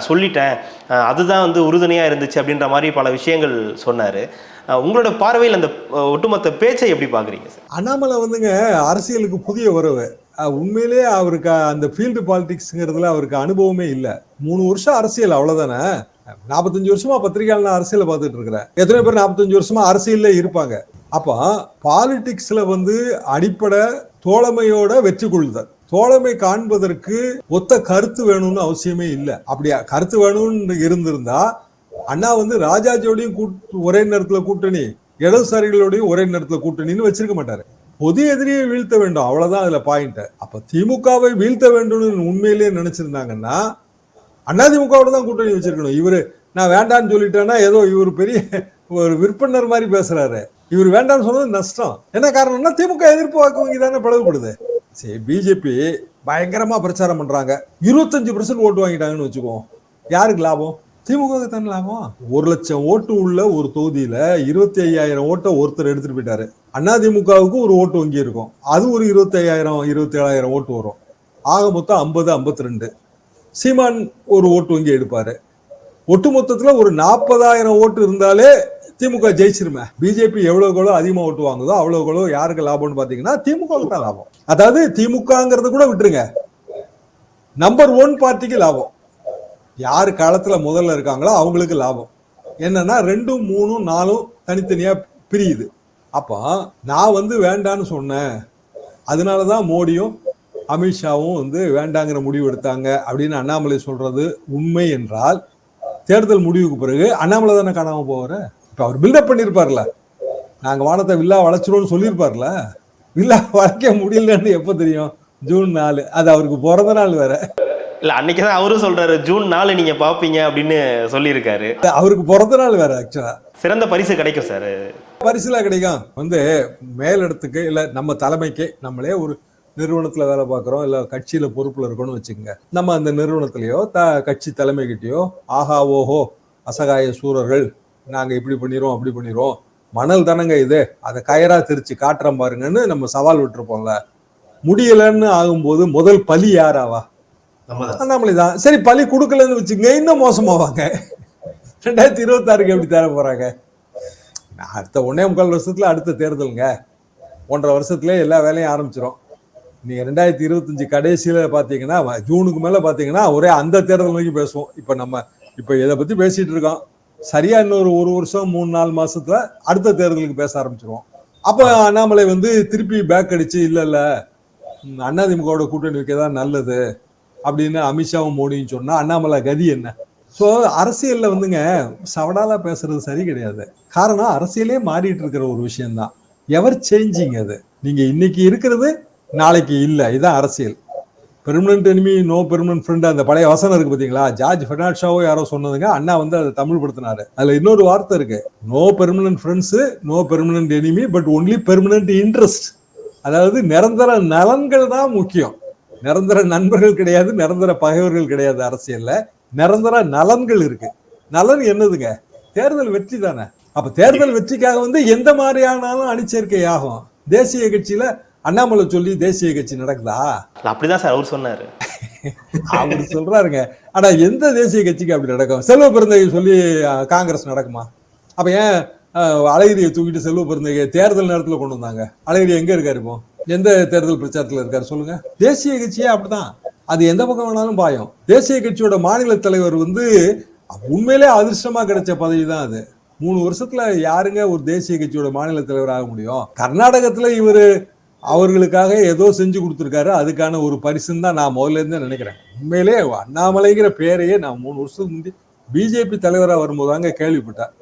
சொல்லிட்டேன், அதுதான் உறுதுணையாக இருந்துச்சு அப்படின்ற மாதிரி பல விஷயங்கள் சொன்னார். உங்களோட பார்வையில் அந்த ஒட்டுமொத்த பேச்சை எப்படி பார்க்குறீங்க சார்? அண்ணாமலை அரசியலுக்கு புதிய வரவு. உண்மையிலேயே அவருக்கு அந்த ஃபீல்டு பாலிடிக்ஸ்ங்கிறதுல அவருக்கு அனுபவமே இல்லை. 3 வருஷம் அரசியல், அவ்வளவுதானே. 45 வருஷமா பத்திரிகையாளர் அரசியலை பார்த்துட்டு இருக்கிறேன். எத்தனை பேர் 45 வருஷமா அரசியல்ல இருப்பாங்க. அப்ப பாலிடிக்ஸ்ல அடிப்படை தோழமையோட வெற்றி கொள்ளுதல். தோழமை காண்பதற்கு ஒத்த கருத்து வேணும்னு அவசியமே இல்லை. அப்படியா கருத்து வேணும்னு இருந்திருந்தா அண்ணா ராஜாஜியோடையும் ஒரே நேரத்துல கூட்டணி, இடதுசாரிகளோடையும் ஒரே நேரத்துல கூட்டணின்னு வச்சிருக்க மாட்டாரு. பொது எதிரியை வீழ்த்த வேண்டும், அவ்வளவுதான் அதுல பாயிண்ட். அப்ப திமுகவை வீழ்த்த வேண்டும்னு உண்மையிலேயே நினைச்சிருந்தாங்கன்னா அதிமுகவோட தான் கூட்டணி வச்சிருக்கணும். நான் வேண்டான்னு சொல்லிட்டேன்னா ஏதோ இவர் பெரிய ஒரு விற்பனர் மாதிரி பேசுறாரு. இவர் வேண்டாம்னு சொன்னது நஷ்டம். என்ன காரணம்னா திமுக எதிர்ப்பு வாக்கு வங்கி தானே பிளவுபடுது. சரி, பிஜேபி பயங்கரமா பிரச்சாரம் பண்றாங்க, 25% ஓட்டு வாங்கிட்டாங்கன்னு வச்சுக்கோம். யாருக்கு லாபம்? திமுக தானே லாபம். 1 லட்சம் ஓட்டு உள்ள ஒரு தொகுதியில 25,000 ஓட்டை ஒருத்தர் எடுத்துட்டு போயிட்டாரு. அதிமுகவுக்கு ஒரு ஓட்டு வங்கி இருக்கும், அது ஒரு 25,000 27,000 ஓட்டு வரும். ஆக மொத்தம் 50 52. சீமான் ஒரு ஓட்டு வங்கி எடுப்பாரு. ஒட்டு மொத்தத்துல ஒரு 40,000 ஓட்டு இருந்தாலே திமுக ஜெயிச்சிருமே. பிஜேபி எவ்வளவுகளோ அதிகமா ஓட்டு வாங்குதோ அவ்வளவுகளோ யாருக்கு லாபம்னு பாத்தீங்கன்னா திமுகவுக்கு தான் லாபம். அதாவது திமுகங்கிறத கூட விட்டுருங்க, நம்பர் 1 பார்ட்டிக்கு லாபம். யாரு காலத்துல முதல்ல இருக்காங்களோ அவங்களுக்கு லாபம். என்னன்னா 2, 3, 4 தனித்தனியா பிரியுது. அப்ப நான் வேண்டான்னு சொன்னேன், அதனாலதான் மோடியும் அமித்ஷாவும் வேண்டாங்கிற முடிவு எடுத்தாங்க அப்படின்னு அண்ணாமலை சொல்றது உண்மை என்றால், தேர்தல் முடிவுக்கு பிறகு அண்ணாமலை தானே காணாம போவாரு. இப்ப அவர் பில்டப் பண்ணிருப்பார்ல, நாங்க வானத்தை வில்லா வளைச்சிருவோம்னு சொல்லியிருப்பார்ல. வில்லா வளைக்க முடியலன்னு எப்ப தெரியும்? ஜூன் 4, அது அவருக்கு பிறந்த நாள் வேற. இல்ல அன்னைக்கு தான் அவரும் சொல்றாரு ஜூன் 4 நீங்க பாப்பீங்க அப்படின்னு சொல்லியிருக்காரு. அவருக்கு பிறந்த நாள் வேற ஆக்சுவலா. சிறந்த பரிசு கிடைக்கும் சார். பரிசுலா கிடைக்கும். மேலிடத்துக்கு இல்ல நம்ம தலைமைக்கு நம்மளே ஒரு நிறுவனத்துல வேலை பார்க்குறோம், இல்ல கட்சியில பொறுப்புல இருக்கோம்னு வச்சுக்கோங்க. நம்ம அந்த நிறுவனத்திலயோ கட்சி தலைமைகிட்டயோ ஆஹா ஓஹோ அசகாய சூரர்கள், நாங்க இப்படி பண்ணிடுவோம் அப்படி பண்ணிடுவோம், மணல் தானங்க இது, அதை கயரா திரிச்சு காட்டுறோம் பாருங்கன்னு நம்ம சவால் விட்டுருப்போம்ல. முடியலன்னு ஆகும்போது முதல் பலி யாராவா? அண்ணாமலை தான். சரி பலி கொடுக்கலன்னு வச்சுக்கோங்க, இன்னும் மோசமாவாங்க. 2026 எப்படி தர போறாங்க? அடுத்த 1.25 வருஷத்துல அடுத்த தேர்தலுங்க. 1.5 வருஷத்துல எல்லா வேலையும் ஆரம்பிச்சிடும். நீங்க 2025 கடைசியில பாத்தீங்கன்னா ஜூனுக்கு மேல பாத்தீங்கன்னா ஒரே அந்த தேர்தல் நோக்கி பேசுவோம். இப்ப இதை பத்தி பேசிட்டு இருக்கோம். சரியா இன்னொரு 1 வருஷம் 3-4 மாசத்துல அடுத்த தேர்தலுக்கு பேச ஆரம்பிச்சிருவோம். அப்ப அண்ணாமலை திருப்பி பேக் அடிச்சு இல்ல அதிமுகவோட கூட்டணி வைக்கதான் நல்லது அப்படின்னு அமித்ஷாவும் மோடியும் சொன்னா அண்ணாமலை கதி என்ன? ஸோ அரசியல்ல சவடாலா பேசுறது சரி கிடையாது. காரணம் அரசியலே மாறிட்டு இருக்கிற ஒரு விஷயம்தான். எவர் சேஞ்சிங் அது. நீங்க இன்னைக்கு இருக்கிறது நாளைக்கு இல்லை. இதுதான் அரசியல். Permanent enemy no permanent friend, அந்த பழைய வசனம் இருக்கு பாத்தீங்களா? ஜார்ஜ் பெர்னாட்ஷாவோ யாரோ சொன்னதுங்க. அண்ணா அதை தமிழ் படுத்தினாரு. அதுல இன்னொரு வார்த்தை இருக்கு, no permanent friends no permanent enemy but only permanent interest. அதாவது நிரந்தர நலன்கள் தான் முக்கியம். நிரந்தர நண்பர்கள் கிடையாது, நிரந்தர பகைவர்கள் கிடையாது. அரசியல்ல நிரந்தர நலன்கள் இருக்கு. நலன் என்னதுங்க? தேர்தல் வெற்றி தானே. அப்ப தேர்தல் வெற்றிக்காக எந்த மாதிரியானாலும் அணிச்சேர்க்கை ஆகும். தேசிய கட்சியில அண்ணாமலை சொல்லி தேசிய கட்சி நடக்குதா? அப்படிதான் சார் அவர் சொன்னாரு. அவர் சொல்றாருங்க. ஆனா எந்த தேசிய கட்சிக்கு அப்படி நடக்கும்? செல்வ பெருந்தகை சொல்லி காங்கிரஸ் நடக்குமா? அப்ப ஏன் அழகிரியை தூக்கிட்டு செல்வ பெருந்தகை தேர்தல் நேரத்துல கொண்டு வந்தாங்க? அழகிரி எங்க இருக்காரு இப்போ? எந்த தேர்தல் பிரச்சாரத்துல இருக்காரு சொல்லுங்க? தேசிய கட்சியே அப்படிதான். அது எந்த பக்கம் வேணாலும் பாயும். தேசிய கட்சியோட மாநில தலைவர் உண்மையிலே அதிர்ஷ்டமா கிடைச்ச பதவி தான் அது. 3 வருஷத்துல யாருங்க ஒரு தேசிய கட்சியோட மாநில தலைவர் ஆக முடியும்? கர்நாடகத்துல இவரு அவர்களுக்காக ஏதோ செஞ்சு கொடுத்துருக்காரு. அதுக்கான ஒரு பரிசுன்னு தான் நான் முதல்ல இருந்தே நினைக்கிறேன். உண்மையிலே அண்ணாமலைங்கிற பேரையே நான் 3 வருஷத்துக்கு முந்தி பிஜேபி தலைவரா வரும்போதாங்க கேள்விப்பட்டேன்.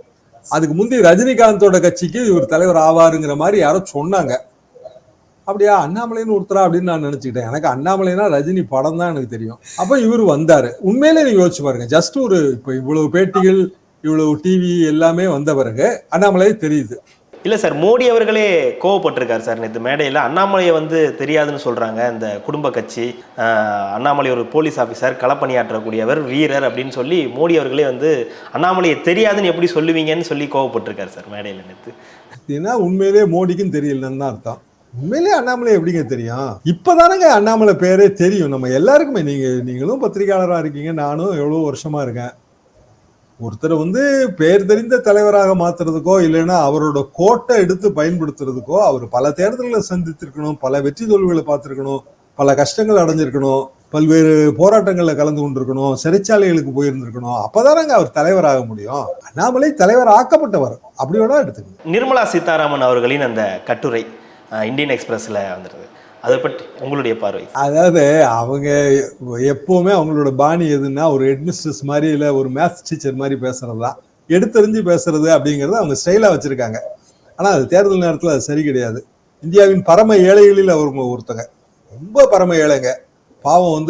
அதுக்கு முந்தி ரஜினிகாந்தோட கட்சிக்கு இவர் தலைவர் ஆவாருங்கிற மாதிரி யாரோ சொன்னாங்க. அப்படியா அண்ணாமலைன்னு ஒருத்தரா அப்படின்னு நான் நினைச்சுக்கிட்டேன். எனக்கு அண்ணாமலைனா ரஜினி படம் தான் எனக்கு தெரியும். அப்ப இவர் வந்தாரு. உண்மையிலே நீங்க யோசிச்சு பாருங்க. ஜஸ்ட் இப்ப இவ்வளவு பேட்டிகள் இவ்வளவு டிவி எல்லாமே வந்த பிறகு அண்ணாமலை தெரியுது. இல்ல சார், மோடி அவர்களே கோவப்பட்டிருக்காரு சார் நேற்று மேடையில். அண்ணாமலையை தெரியாதுன்னு சொல்றாங்க இந்த குடும்ப கட்சி. அண்ணாமலை ஒரு போலீஸ் ஆஃபீஸர், களப்பணியாற்றக்கூடியவர், வீரர் அப்படின்னு சொல்லி மோடி அவர்களே அண்ணாமலையை தெரியாதுன்னு எப்படி சொல்லுவீங்கன்னு சொல்லி கோவப்பட்டிருக்காரு சார் மேடையில் நேற்று. உண்மையிலே மோடிக்கும் தெரியலன்னு தான் அர்த்தம். உண்மையிலே அண்ணாமலை எப்படிங்க தெரியும்? இப்பதானங்க அண்ணாமலை பேரே தெரியும் நம்ம எல்லாருக்குமே. நீங்களும் பத்திரிகையாளராக இருக்கீங்க, நானும் எவ்வளவு வருஷமா இருக்கேன். ஒருத்தர் பேர் தெரிந்த தலைவராக மாத்துறதுக்கோ இல்லைன்னா அவரோட கோட்டை எடுத்து பயன்படுத்துறதுக்கோ அவர் பல தேர்தல்களை சந்தித்திருக்கணும், பல வெற்றி தோல்விகளை பார்த்திருக்கணும், பல கஷ்டங்கள் அடைஞ்சிருக்கணும், பல்வேறு போராட்டங்கள்ல கலந்து கொண்டிருக்கணும், சிறைச்சாலைகளுக்கு போயிருந்திருக்கணும். அப்பதானங்க அவர் தலைவராக முடியும். அண்ணாமலை தலைவர் ஆக்கப்பட்டவர், அப்படி வேணா எடுத்துக்கணும். நிர்மலா சீதாராமன் அவர்களின் அந்த கட்டுரை இந்தியன் எக்ஸ்பிரஸ்ல வந்துருது, அதை பற்றி உங்களுடைய பார்வை? அதாவது அவங்க எப்பவுமே அவங்களோட பாணி எதுன்னா ஒரு ஹெட்மிஸ்ட்ரஸ் மாதிரி இல்ல ஒரு மேத்ஸ் டீச்சர் மாதிரி பேசுறதுதான், எடுத்தறிஞ்சு பேசுறது அப்படிங்கறத அவங்க ஸ்டைலா வச்சிருக்காங்க. ஆனா அது தேர்தல் நேரத்துல அது சரி கிடையாது. இந்தியாவின் பரம ஏழைகளில் அவங்க ஒருத்தங்க, ரொம்ப பரம ஏழைங்க. பாவம்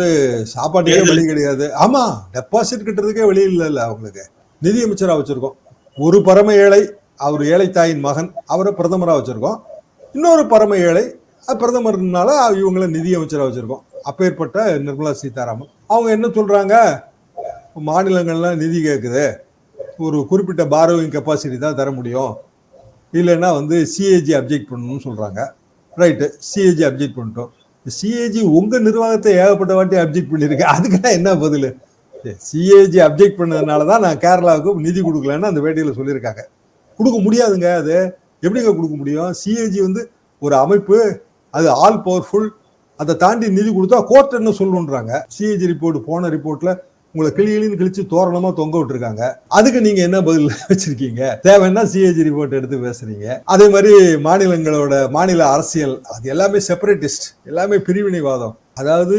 சாப்பாட்டுக்கே வழி கிடையாது. ஆமா, டெபாசிட் கட்டுறதுக்கே வழி இல்ல. அவங்களுக்கு நிதி அமைச்சரா வச்சிருக்கோம். ஒரு பரம ஏழை, அவர் ஏழை தாயின் மகன், அவரை பிரதமரா வச்சிருக்கோம். இன்னொரு பரம ஏழை பிரதமர்னால இவங்களை நிதி அமைச்சரா வச்சிருக்கோம். அப்பேற்பட்ட நிர்மலா சீதாராமன் அவங்க என்ன சொல்றாங்க? மாநிலங்கள்லாம் நிதி கேட்குது, ஒரு குறிப்பிட்ட பாரோவிங் கெப்பாசிட்டி தான் தர முடியும், இல்லைன்னா சிஏஜி அப்ஜெக்ட் பண்ணணும்னு சொல்றாங்க. ரைட்டு, சிஏஜி அப்ஜெக்ட் பண்ணிட்டோம். சிஏஜி உங்க நிர்வாகத்தை ஏகப்பட்ட வாட்டி அப்ஜெக்ட் பண்ணிருக்கேன், அதுக்கெல்லாம் என்ன பதில்? சிஏஜி அப்ஜெக்ட் பண்ணதுனாலதான் நான் கேரளாவுக்கு நிதி கொடுக்கலன்னு அந்த வேட்டையில சொல்லியிருக்காங்க. கொடுக்க முடியாதுங்க. அது எப்படிங்க கொடுக்க முடியும்? சிஏஜி ஒரு அமைப்பு, அது ஆல் பவர்ஃபுல். அதை தாண்டி நிதி கொடுத்தா கோர்ட் என்ன சொல்லுன்றாங்க. சிஏஜி ரிப்போர்ட் போன ரிப்போர்ட்ல உங்களை கிளின்னு கிழிச்சு தோரணமா தொங்க விட்டுருக்காங்க. அதுக்கு நீங்க என்ன பதில் வச்சிருக்கீங்க? தேவைன்னா சிஏஜி ரிப்போர்ட் எடுத்து பேசுறீங்க. அதே மாதிரி மாநில அரசியல் அது எல்லாமே செப்பரேட்டிஸ்ட், எல்லாமே பிரிவினைவாதம். அதாவது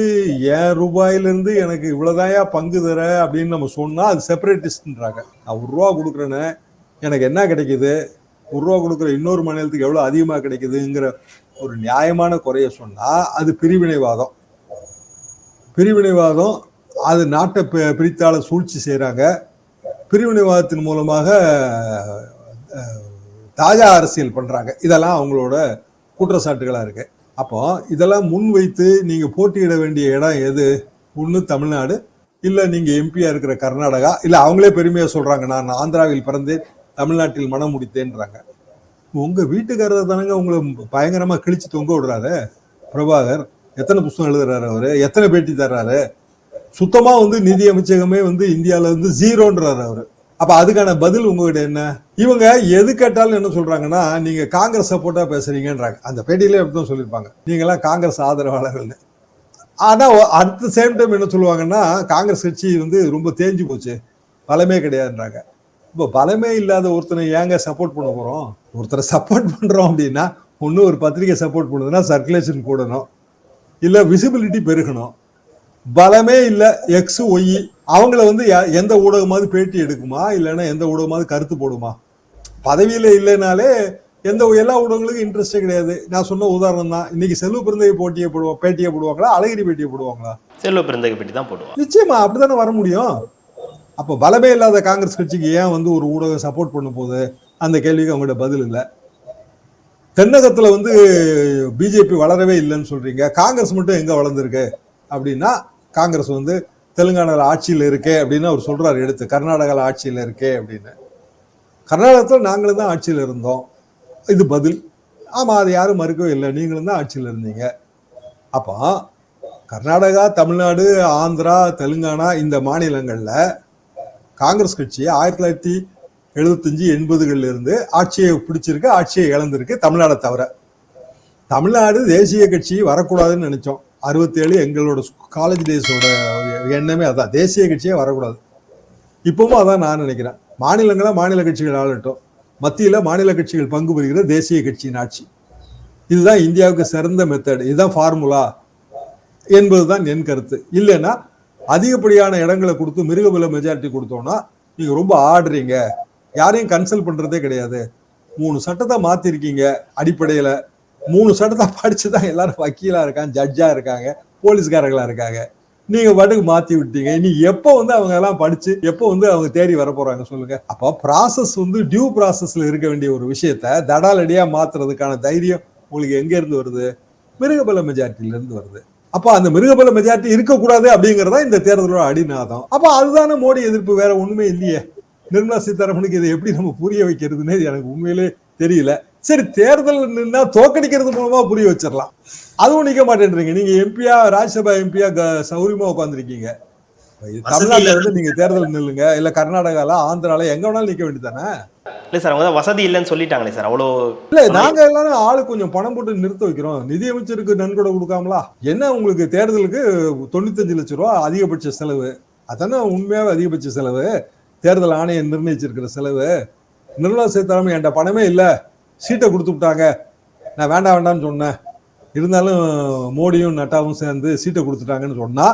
என் ரூபாயிலிருந்து எனக்கு இவ்வளவுதாயா பங்கு தர அப்படின்னு நம்ம சொன்னா அது செப்பரேட்டிஸ்ட்ன்றாங்க. நான் ₹1 கொடுக்குறேன்னு எனக்கு என்ன கிடைக்குது, ₹1 கொடுக்குற இன்னொரு மாநிலத்துக்கு எவ்வளவு அதிகமா கிடைக்குதுங்கிற ஒரு நியாயமான குறைய சொன்னா அது பிரிவினைவாதம். அது நாட்டை பிரித்தாள சூழ்ச்சி செய்கிறாங்க. பிரிவினைவாதத்தின் மூலமாக தாஜா அரசியல் பண்றாங்க. இதெல்லாம் அவங்களோட குற்றச்சாட்டுகளா இருக்கு. அப்போ இதெல்லாம் முன்வைத்து நீங்க போட்டியிட வேண்டிய இடம் எது? ஒண்ணு தமிழ்நாடு, இல்ல நீங்க எம்பியா இருக்கிற கர்நாடகா, இல்ல அவங்களே பெருமையா சொல்றாங்க நான் ஆந்திராவில் பிறந்தேன் தமிழ்நாட்டில் மனம் முடித்தேன்றாங்க. உங்க வீட்டுக்காரர் தானங்க உங்களை பயங்கரமா கிழிச்சு தொங்க விடுறாரு பிரபாகர். எத்தனை புத்தகம் எழுதுறாரு அவரு, எத்தனை பேட்டி தர்றாரு. சுத்தமா நிதி அமைச்சகமே இந்தியால ஜீரோன்றாரு அவரு. அப்ப அதுக்கான பதில் உங்ககிட்ட என்ன? இவங்க எது கேட்டாலும் என்ன சொல்றாங்கன்னா, நீங்க காங்கிரஸ் சப்போர்ட்டா பேசுறீங்கன்றாங்க. அந்த பேட்டியிலே அப்படிதான் சொல்லியிருப்பாங்க, நீங்க எல்லாம் காங்கிரஸ் ஆதரவாளர்கள்னு. ஆனா அட் சேம் டைம் என்ன சொல்லுவாங்கன்னா, காங்கிரஸ் கட்சி ரொம்ப தேஞ்சு போச்சு, பலமே கிடையாதுன்றாங்க. இப்போ பலமே இல்லாத ஒருத்தனை ஏங்க சப்போர்ட் பண்ண போறோம்? ஒருத்தரை சப்போர்ட் பண்றோம் அப்படின்னா ஒண்ணு ஒரு பத்திரிகை சப்போர்ட் பண்ணுதுன்னா சர்க்குலேஷன் கூடணும், இல்ல விசிபிலிட்டி பெருகணும். பலமே இல்ல, எக்ஸ் ஒய், அவங்கள எந்த ஊடகமாவது பேட்டி எடுக்குமா, இல்லைன்னா எந்த ஊடகமாவது கருத்து போடுமா? பதவியில இல்லைனாலே எல்லா ஊடகங்களுக்கும் இன்ட்ரெஸ்டே கிடையாது. நான் சொன்ன உதாரணம் தான். இன்னைக்கு செல்வ பிறந்தகை பேட்டியை போடுவாங்களா, அழகிரி பேட்டியை போடுவாங்களா? செல்வ பிறந்தகை பேட்டி தான் போடுவாங்க. நிச்சயமா அப்படித்தானே வர முடியும். அப்ப பலமே இல்லாத காங்கிரஸ் கட்சிக்கு ஏன் ஒரு ஊடகம் சப்போர்ட் பண்ண போகுது? அந்த கேள்விக்கு அவங்கள்ட்ட பதில் இல்லை. தென்னகத்துல பிஜேபி வளரவே இல்லைன்னு சொல்றீங்க, காங்கிரஸ் மட்டும் எங்க வளர்ந்துருக்கு அப்படின்னா, காங்கிரஸ் தெலுங்கானால ஆட்சியில் இருக்கே அப்படின்னு அவர் சொல்றாரு எடுத்து, கர்நாடகாவில் ஆட்சியில் இருக்கே அப்படின்னு. கர்நாடகத்தில் நாங்களும் தான் ஆட்சியில் இருந்தோம், இது பதில். ஆமா, அது யாரும் மறுக்கவே இல்லை, நீங்களும் தான் ஆட்சியில் இருந்தீங்க. அப்போ கர்நாடகா, தமிழ்நாடு, ஆந்திரா, தெலுங்கானா இந்த மாநிலங்கள்ல காங்கிரஸ் கட்சி 1975-80 இருந்து ஆட்சியை பிடிச்சிருக்கு, ஆட்சியை இழந்திருக்கு, தமிழ்நாடை தவிர. தமிழ்நாடு தேசிய கட்சி வரக்கூடாதுன்னு நினைச்சோம். 67 எங்களோட காலேஜ் டேஸோட எண்ணமே அதான், தேசிய கட்சியே வரக்கூடாது. இப்பவும் அதான் நான் நினைக்கிறேன். மாநிலங்களா மாநில கட்சிகள் ஆளட்டும், மத்தியில மாநில கட்சிகள் பங்கு பெறுகிற தேசிய கட்சியின் ஆட்சி, இதுதான் இந்தியாவுக்கு சிறந்த மெத்தட், இதுதான் ஃபார்முலா என்பதுதான் என் கருத்து. இல்லைன்னா அதிகப்படியான இடங்களை கொடுத்து மிருகபல மெஜாரிட்டி கொடுத்தோம்னா நீங்க ரொம்ப ஆடுறீங்க, யாரையும் கன்சல்ட் பண்றதே கிடையாது. 3 சட்டத்தை மாத்திருக்கீங்க, அடிப்படையில 3 சட்டத்தை படிச்சுதான் எல்லாரும் வக்கீலா இருக்காங்க, ஜட்ஜா இருக்காங்க, போலீஸ்காரங்களா இருக்காங்க. நீங்க பாட்டுக்கு மாத்தி விட்டீங்க. இனி எப்போ அவங்க எல்லாம் படிச்சு எப்போ அவங்க தேடி வர போறாங்க சொல்லுங்க? அப்போ ப்ராசஸ் டியூ ப்ராசஸ்ல இருக்க வேண்டிய ஒரு விஷயத்த தடாலடியா மாத்துறதுக்கான தைரியம் உங்களுக்கு எங்க இருந்து வருது? மிருகபல மெஜாரிட்டில இருந்து வருது. அப்ப அந்த மிருகபல மெஜாரிட்டி இருக்கக்கூடாது அப்படிங்கறதா இந்த தேர்தலோட அடிநாதம். அப்ப அதுதானே மோடி எதிர்ப்பு, வேற ஒண்ணுமே இல்லையே. நிர்மலா சீதாராமனுக்கு இதை எப்படி நம்ம புரிய வைக்கிறதுன்னு எனக்கு உண்மையிலே தெரியல. சரி, தேர்தல் நின்னா தோக்கடிக்கிறது மூலமா புரிய வச்சிடலாம், அதுவும் நிக்க மாட்டேன்றீங்க. நீங்க எம்பியா, ராஜ்யசபா எம்பியா சௌரியமா உட்காந்துருக்கீங்க. தமிழ்நாட்டுல நீங்க தேர்தல் நில்லுங்க, இல்ல கர்நாடகால, ஆந்திரால எங்க வேணாலும் நிக்க வேண்டியதானே. இல்ல சார், அவங்க வசதி இல்லைன்னு சொல்லிட்டாங்களே சார். அவ்வளோ இல்ல, நாங்க எல்லாரும் ஆளு கொஞ்சம் பணம் போட்டு நிறுத்த வைக்கிறோம். நிதியமைச்சருக்கு நன்கொடை கொடுக்காமலா என்ன? உங்களுக்கு தேர்தலுக்கு 95 லட்சம் ரூபாய் அதிகபட்ச செலவு, அதானே உண்மையாவே அதிகபட்ச செலவு. தேர்தல் ஆணையம் நிர்ணயிச்சிருக்கிற செலவு. நிர்மலா சீதாராமன் என்கிட்ட பணமே இல்லை, சீட்டை கொடுத்து விட்டாங்க, நான் வேண்டாம் வேண்டாம்னு சொன்னேன், இருந்தாலும் மோடியும் நட்டாவும் சேர்ந்து சீட்டை கொடுத்துட்டாங்கன்னு சொன்னா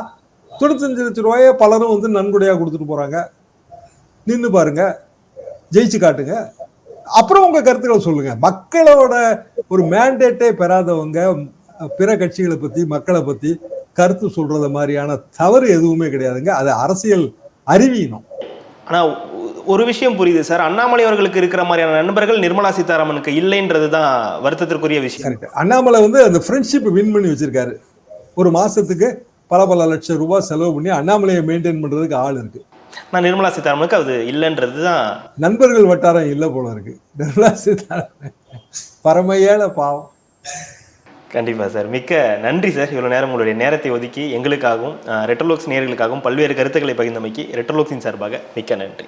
95 லட்சம் ரூபாயை பலரும் நன்கொடையா கொடுத்துட்டு போறாங்க. நின்று பாருங்க, ஜெயிச்சு காட்டுங்க, அப்புறம் உங்க கருத்துக்களை சொல்லுங்க. மக்களோட ஒரு மேண்டேட்டே பெறாதவங்க பிற கட்சிகளை பத்தி, மக்களை பத்தி கருத்து சொல்றத மாதிரியான தவறு எதுவுமே கிடையாதுங்க. அது அரசியல் அறிவியணும். ஆனா ஒரு விஷயம் புரியுது சார், அண்ணாமலை அவர்களுக்கு இருக்கிற மாதிரியான நண்பர்கள் நிர்மலா சீதாராமனுக்கு இல்லைன்றது தான் வருத்தத்திற்குரிய விஷயம். அண்ணாமலை அந்த ஃப்ரெண்ட்ஷிப் வின் பண்ணி வச்சிருக்காரு. ஒரு மாசத்துக்கு பல லட்சம் ரூபாய் செலவு பண்ணி அண்ணாமலையை மெயின்டைன் பண்றதுக்கு ஆள் இருக்கு. நான் நிர்மலா சீதாராமனுக்கு அது இல்லைன்றது தான் நண்பர்கள் வட்டாரம் இல்லை போல இருக்கு. நிர்மலா சீதாராமன் பரமையான பாவம். கண்டிப்பாக சார், மிக்க நன்றி சார். இவ்வளோ நேரம் உங்களுடைய நேரத்தை ஒதுக்கி எங்களுக்காகவும் ரெட்ரோலோக்ஸ் நேயர்களுக்காகவும் பல்வேறு கருத்துக்களை பகிர்ந்தமைக்கு ரெட்ரோலோக்ஸின் சார்பாக மிக்க நன்றி.